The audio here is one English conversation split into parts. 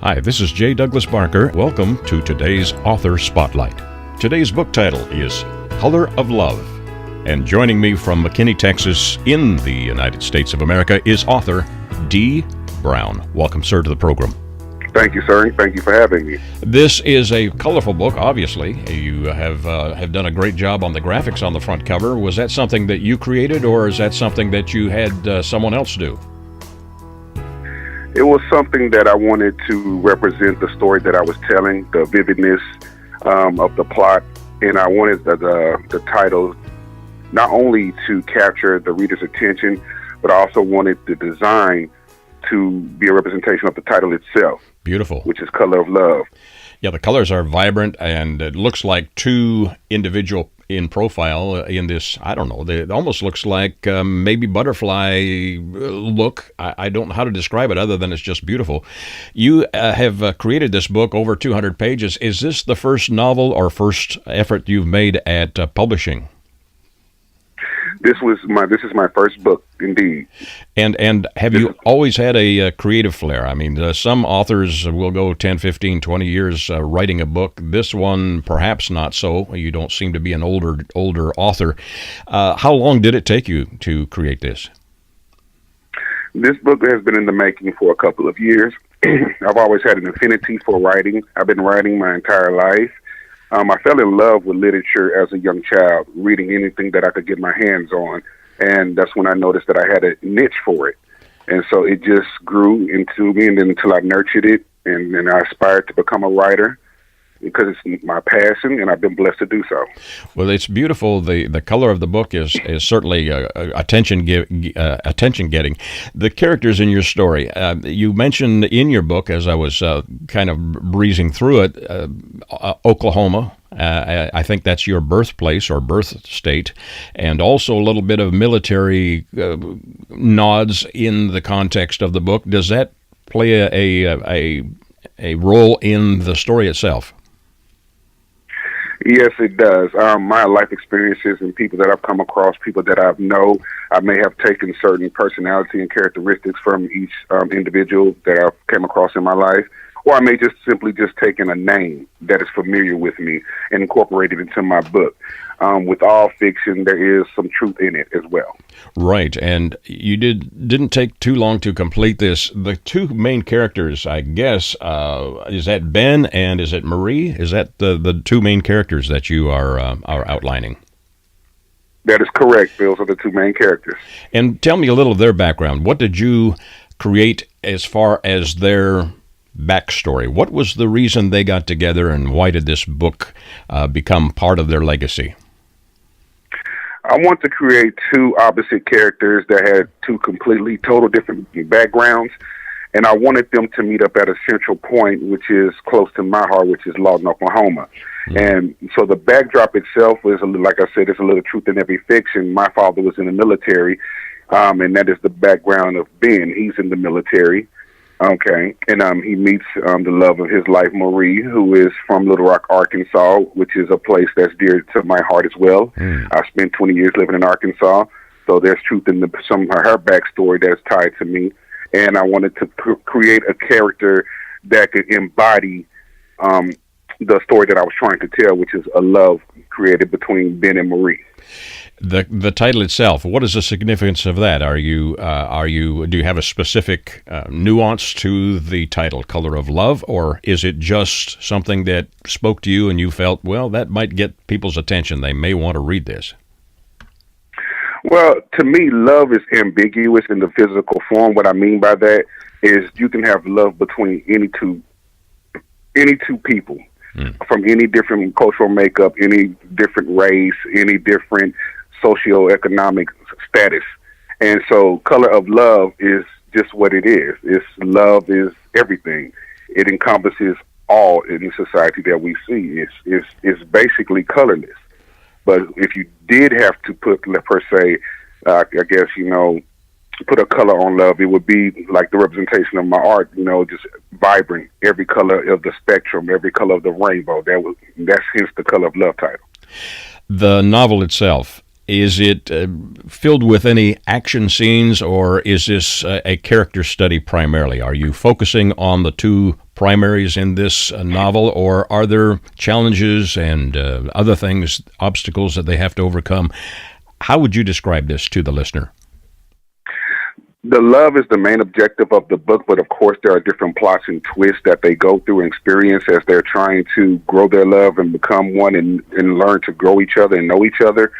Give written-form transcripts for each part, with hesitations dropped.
Hi, this is J. Douglas Barker. Welcome to today's Author Spotlight. Today's book title is Color of Love. And joining me from McKinney, Texas, in the United States of America, is author D. Brown. Welcome, sir, to the program. Thank you, sir. Thank you for having me. This is a colorful book, obviously. You have done a great job on the graphics on the front cover. Was that something that you created, or is that something that you had someone else do? It was something that I wanted to represent the story that I was telling, the vividness of the plot, and I wanted the title not only to capture the reader's attention, but I also wanted the design to be a representation of the title itself. Beautiful. Which is Color of Love. Yeah, the colors are vibrant, and it looks like two individual in profile in this, I don't know, it almost looks like maybe butterfly look. I don't know how to describe it other than it's just beautiful. You have created this book, over 200 pages. Is this the first novel or first effort you've made at publishing? This is my first book, indeed. And have you always had a creative flair? I mean, some authors will go 10, 15, 20 years writing a book. This one, perhaps not so. You don't seem to be an older author. How long did it take you to create this? This book has been in the making for a couple of years. I've always had an affinity for writing. I've been writing my entire life. I fell in love with literature as a young child, reading anything that I could get my hands on, and that's when I noticed that I had a niche for it. And so it just grew into me, and then until I nurtured it, and then I aspired to become a writer because it's my passion, and I've been blessed to do so. Well, it's beautiful. The color of the book is certainly attention getting. The characters in your story, you mentioned in your book, as I was kind of breezing through it, Oklahoma. I think that's your birthplace or birth state, and also a little bit of military nods in the context of the book. Does that play a role in the story itself? Yes, it does. My life experiences and people that I've come across, people that I know, I may have taken certain personality and characteristics from each individual that I've come across in my life, or I may just simply taken a name that is familiar with me and incorporated into my book. With all fiction, there is some truth in it as well. Right, and you didn't take too long to complete this. The two main characters, I guess, is that Ben and is it Marie? Is that the two main characters that you are outlining? That is correct. Those are the two main characters. And tell me a little of their background. What did you create as far as their backstory? What was the reason they got together, and why did this book become part of their legacy? I want to create two opposite characters that had two completely total different backgrounds, and I wanted them to meet up at a central point, which is close to my heart, which is Lawton, Oklahoma. Mm-hmm. And so the backdrop itself is, like I said, there's a little truth in every fiction. My father was in the military, and that is the background of Ben. He's in the military. Okay, and he meets the love of his life, Marie, who is from Little Rock, Arkansas, which is a place that's dear to my heart as well. Mm. I spent 20 years living in Arkansas, so there's truth in some of her backstory that's tied to me. And I wanted to create a character that could embody the story that I was trying to tell, which is a love created between Ben and Marie. The title itself, what is the significance of that? Do you have a specific nuance to the title, Color of Love, or is it just something that spoke to you and you felt, well, that might get people's attention, they may want to read this? Well, to me, love is ambiguous in the physical form. What I mean by that is you can have love between any two people. From any different cultural makeup, any different race, any different socioeconomic status. And so Color of Love is just what it is. Love is everything. It encompasses all in the society that we see. It's basically colorless. But if you did have to put, per se, I guess, put a color on love, it would be like the representation of my art, just vibrant, every color of the spectrum, every color of the rainbow. That's hence the Color of Love title. The novel itself, is it filled with any action scenes, or is this a character study primarily? Are you focusing on the two primaries in this novel, or are there challenges and other things, obstacles that they have to overcome? How would you describe this to the listener? The love is the main objective of the book, but of course there are different plots and twists that they go through and experience as they're trying to grow their love and become one and learn to grow each other and know each other.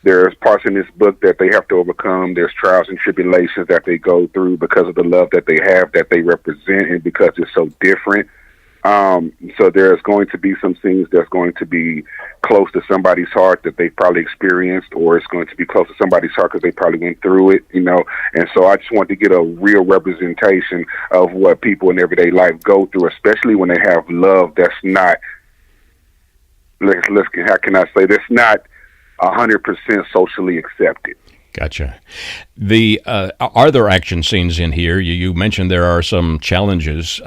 There's parts in this book that they have to overcome. There's trials and tribulations that they go through because of the love that they have, that they represent, and because it's so different. So there's going to be some things that's going to be close to somebody's heart that they probably experienced, or it's going to be close to somebody's heart because they probably went through it, you know. And so I just want to get a real representation of what people in everyday life go through, especially when they have love that's not, how can I say, that's not 100% socially accepted. Gotcha. Are there action scenes in here? You mentioned there are some challenges.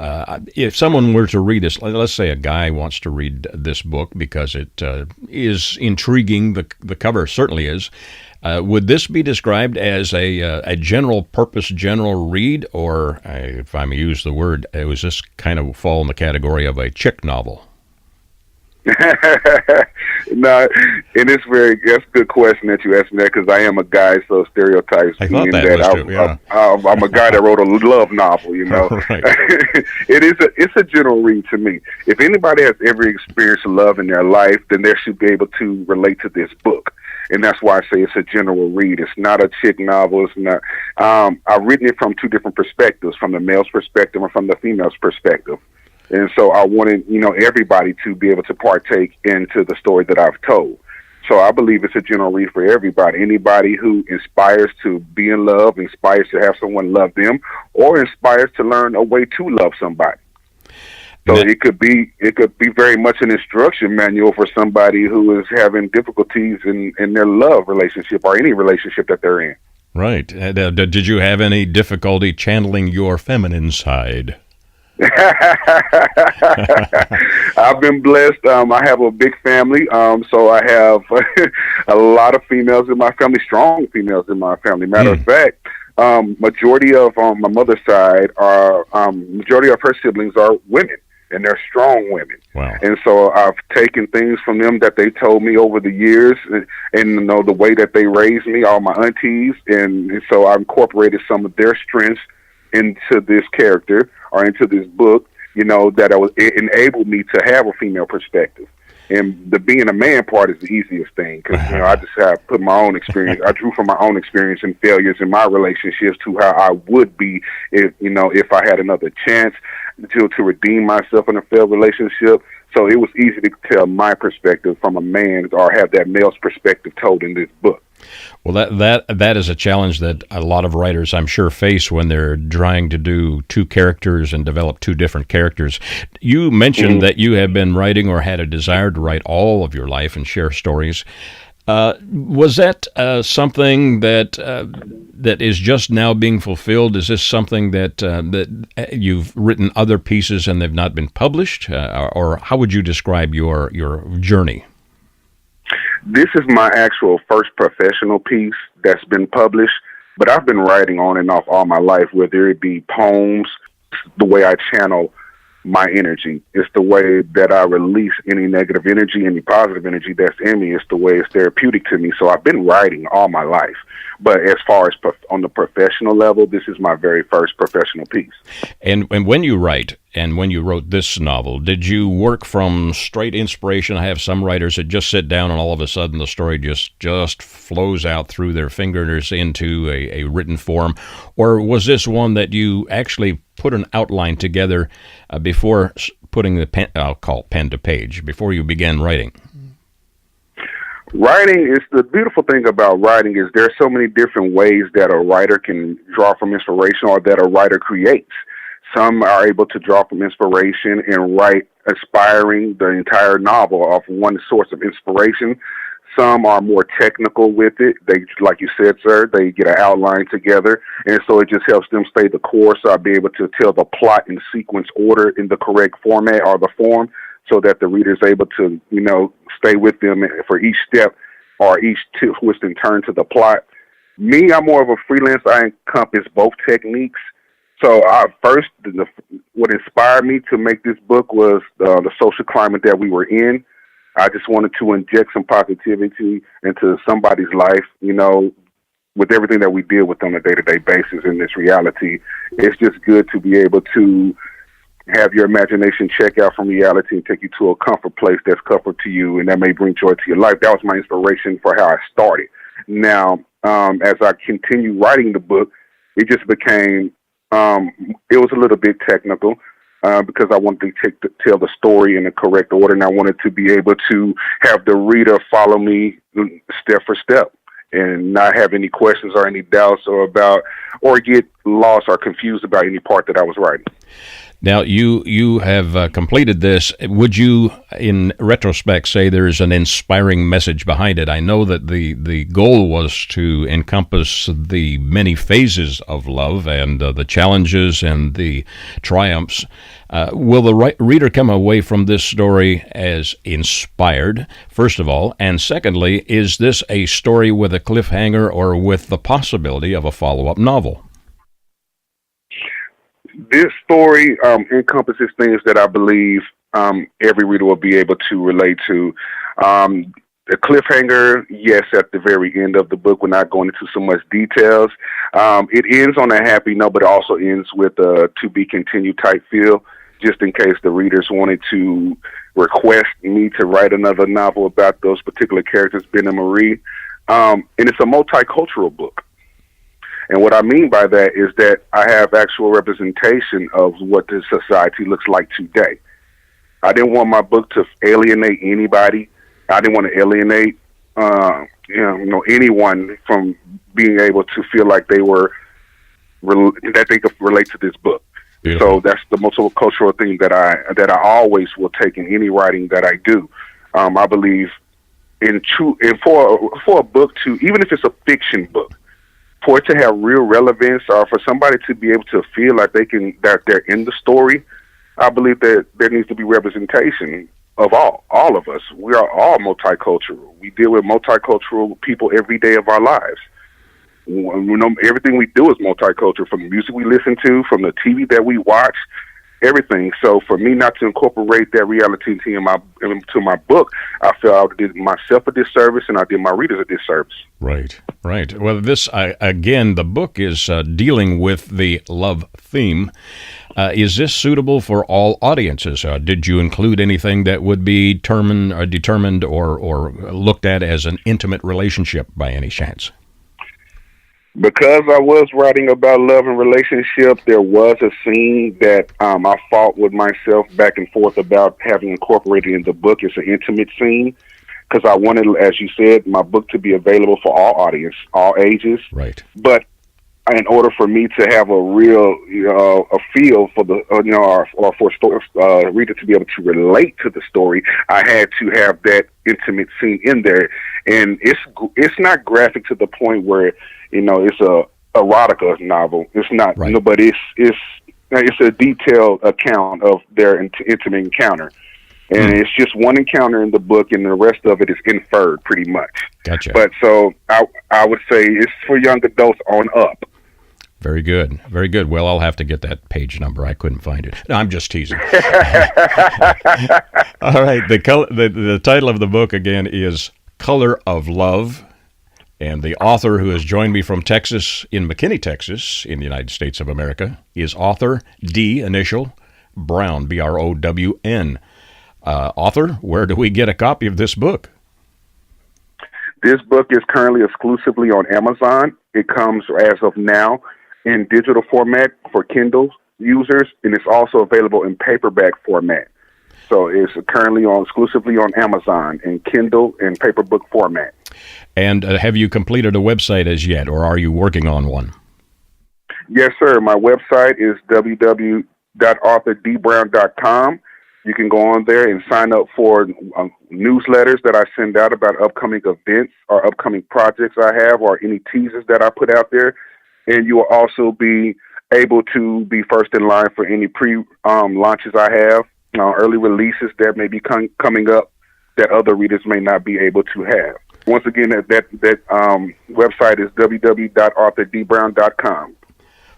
If someone were to read this, let's say a guy wants to read this book because it is intriguing, the cover certainly is, would this be described as a general purpose, general read, or, if I may use the word, was this kind of fall in the category of a chick novel? No, and that's a good question that you asked me that, because I am a guy, so stereotypes mean that I'm a guy that wrote a love novel, you know. Right. It's a general read to me. If anybody has ever experienced love in their life, then they should be able to relate to this book. And that's why I say it's a general read. It's not a chick novel. It's not. I've written it from two different perspectives, from the male's perspective and from the female's perspective. And so I wanted, everybody to be able to partake into the story that I've told. So I believe it's a general read for everybody. Anybody who inspires to be in love, inspires to have someone love them, or inspires to learn a way to love somebody. So it could be very much an instruction manual for somebody who is having difficulties in their love relationship or any relationship that they're in. Right. Did you have any difficulty channeling your feminine side? I've been blessed. I have a big family, so I have a lot of females in my family, strong females in my family. Matter of fact, majority of my mother's side majority of her siblings are women, and they're strong women. Wow. And so I've taken things from them that they told me over the years, and the way that they raised me, all my aunties, and so I incorporated some of their strengths into this character or into this book, it enabled me to have a female perspective. And the being a man part is the easiest thing, because I just have put my own experience. I drew from my own experience and failures in my relationships to how I would be if I had another chance to redeem myself in a failed relationship. So it was easy to tell my perspective from a man, or have that male's perspective told in this book. Well, that is a challenge that a lot of writers, I'm sure, face when they're trying to do two characters and develop two different characters. You mentioned that you have been writing, or had a desire to write, all of your life and share stories. Was that something that is just now being fulfilled? Is this something that you've written other pieces and they've not been published, or how would you describe your journey? This is my actual first professional piece that's been published, but I've been writing on and off all my life, whether it be poems, the way I channel my energy. It's the way that I release any negative energy, any positive energy that's in me. It's the way it's therapeutic to me. So I've been writing all my life. But as far as on the professional level, this is my very first professional piece. And when you write, and when you wrote this novel, did you work from straight inspiration? I have some writers that just sit down and all of a sudden the story just flows out through their fingers into a written form. Or was this one that you actually put an outline together before putting the pen, I'll call pen to page, before you began writing? Writing is the beautiful thing about writing is there's so many different ways that a writer can draw from inspiration, or that a writer creates. Some are able to draw from inspiration and write aspiring the entire novel off one source of inspiration. Some are more technical with it. They, like you said, sir, they get an outline together, and so it just helps them stay the course. I'll be able to tell the plot in sequence order in the correct format or the form, so that the reader is able to, stay with them for each step or each twist and turn to the plot. Me, I'm more of a freelance. I encompass both techniques. So what inspired me to make this book was the social climate that we were in. I just wanted to inject some positivity into somebody's life, with everything that we deal with on a day-to-day basis in this reality. It's just good to be able to have your imagination check out from reality and take you to a comfort place that's comfort to you, and that may bring joy to your life. That was my inspiration for how I started. Now, as I continue writing the book, it just became, it was a little bit technical because I wanted to tell the story in the correct order, and I wanted to be able to have the reader follow me step for step and not have any questions or any doubts or get lost or confused about any part that I was writing. Now, you have completed this. Would you, in retrospect, say there's an inspiring message behind it? I know that the goal was to encompass the many phases of love and the challenges and the triumphs. Will the reader come away from this story as inspired, first of all? And secondly, is this a story with a cliffhanger or with the possibility of a follow-up novel? This story encompasses things that I believe every reader will be able to relate to. The cliffhanger, yes, at the very end of the book, we're not going into so much details. It ends on a happy note, but it also ends with a to be continued type feel, just in case the readers wanted to request me to write another novel about those particular characters, Ben and Marie. And it's a multicultural book. And what I mean by that is that I have actual representation of what this society looks like today. I didn't want my book to alienate anybody. I didn't want to alienate, anyone from being able to feel like that they could relate to this book. Beautiful. So that's the multicultural thing that I always will take in any writing that I do. I believe for a book to, even if it's a fiction book, for it to have real relevance, or for somebody to be able to feel like that they're in the story, I believe that there needs to be representation of all of us. We are all multicultural. We deal with multicultural people every day of our lives. Everything we do is multicultural, from the music we listen to, from the TV that we watch, everything. So for me not to incorporate that reality into my book, I felt I did myself a disservice and I did my readers a disservice. Right. Well, this, again, the book is dealing with the love theme. Is this suitable for all audiences? Did you include anything that would be determined or looked at as an intimate relationship by any chance? Because I was writing about love and relationships, there was a scene that I fought with myself back and forth about having incorporated in the book. It's an intimate scene because I wanted, as you said, my book to be available for all audience, all ages. Right. But in order for me to have a real, a feel for the, or for a reader to be able to relate to the story, I had to have that intimate scene in there. And it's not graphic to the point where, it's a erotica novel. It's not, right. But it's a detailed account of their intimate encounter. And it's just one encounter in the book, and the rest of it is inferred pretty much. Gotcha. But so I would say it's for young adults on up. Very good. Well, I'll have to get that page number. I couldn't find it. No, I'm just teasing. All right. The title of the book, again, is Color of Love. And the author, who has joined me from Texas, in McKinney, Texas, in the United States of America, is author D, initial, Brown, Brown. Author, where do we get a copy of this book? This book is currently exclusively on Amazon. It comes, as of now, in digital format for Kindle users, and it's also available in paperback format. So it's currently exclusively on Amazon in Kindle and paper book format. And have you completed a website as yet, or are you working on one? Yes, sir. My website is www.arthurdbrown.com. You can go on there and sign up for newsletters that I send out about upcoming events or upcoming projects I have, or any teasers that I put out there. And you will also be able to be first in line for any launches I have, early releases that may be coming up that other readers may not be able to have. Once again, that website is www.arthurdbrown.com.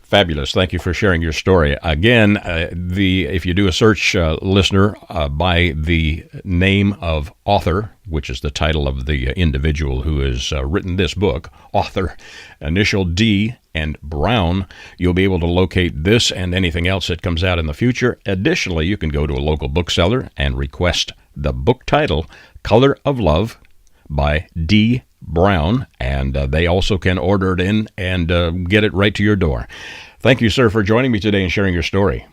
Fabulous. Thank you for sharing your story. Again, if you do a search, listener, by the name of author, which is the title of the individual who has written this book, author, initial D, and Brown, you'll be able to locate this and anything else that comes out in the future. Additionally, you can go to a local bookseller and request the book title, Color of Love by D. Brown, and they also can order it in and get it right to your door. Thank you, sir, for joining me today and sharing your story.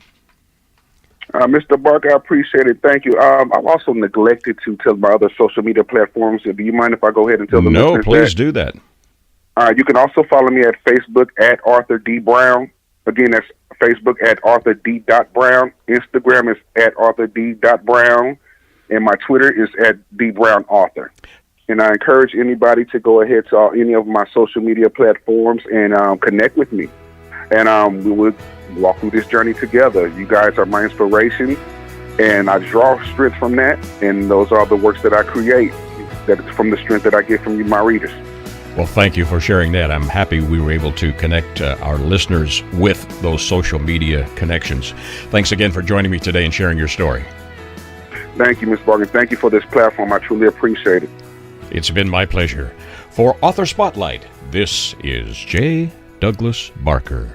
Mr. Barker, I appreciate it. Thank you. I've also neglected to tell my other social media platforms. Do you mind if I go ahead and tell them? No, please do that. You can also follow me at Facebook at Arthur D. Brown. Again, that's Facebook at Arthur D. Brown. Instagram is at Arthur D. Brown. And my Twitter is at D. Brown Author. And I encourage anybody to go ahead to any of my social media platforms and connect with me. And we will walk through this journey together. You guys are my inspiration, and I draw strength from that. And those are the works that I create, that is from the strength that I get from you, my readers. Well, thank you for sharing that. I'm happy we were able to connect our listeners with those social media connections. Thanks again for joining me today and sharing your story. Thank you, Ms. Barker. Thank you for this platform. I truly appreciate it. It's been my pleasure. For Author Spotlight, this is J. Douglas Barker.